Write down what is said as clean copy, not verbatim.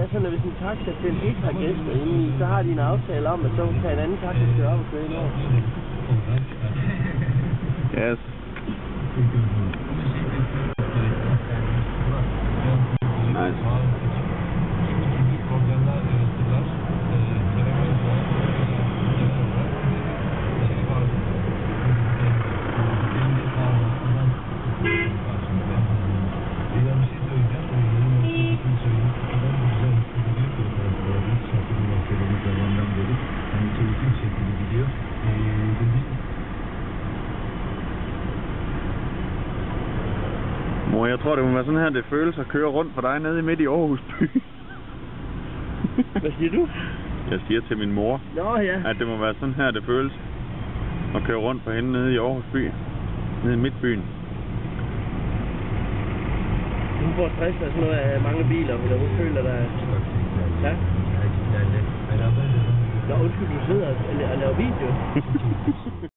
er sådan, at hvis en taxa til ikke har gæster indeni, så har de en aftale om, at så kan en anden taxa køre op og køre ind over. Yes. Nice. Mor, jeg tror, det må være sådan her, det føles at køre rundt for dig nede midt i Aarhus by. Hvad siger du? Jeg siger til min mor, ja. at det må være sådan her, det føles at køre rundt for hende nede i Aarhus by. Nede i midtbyen. Hun får stress af sådan noget af mange biler, eller hun føler, der er... Ja? Nå, undskyld, du sidder og laver video.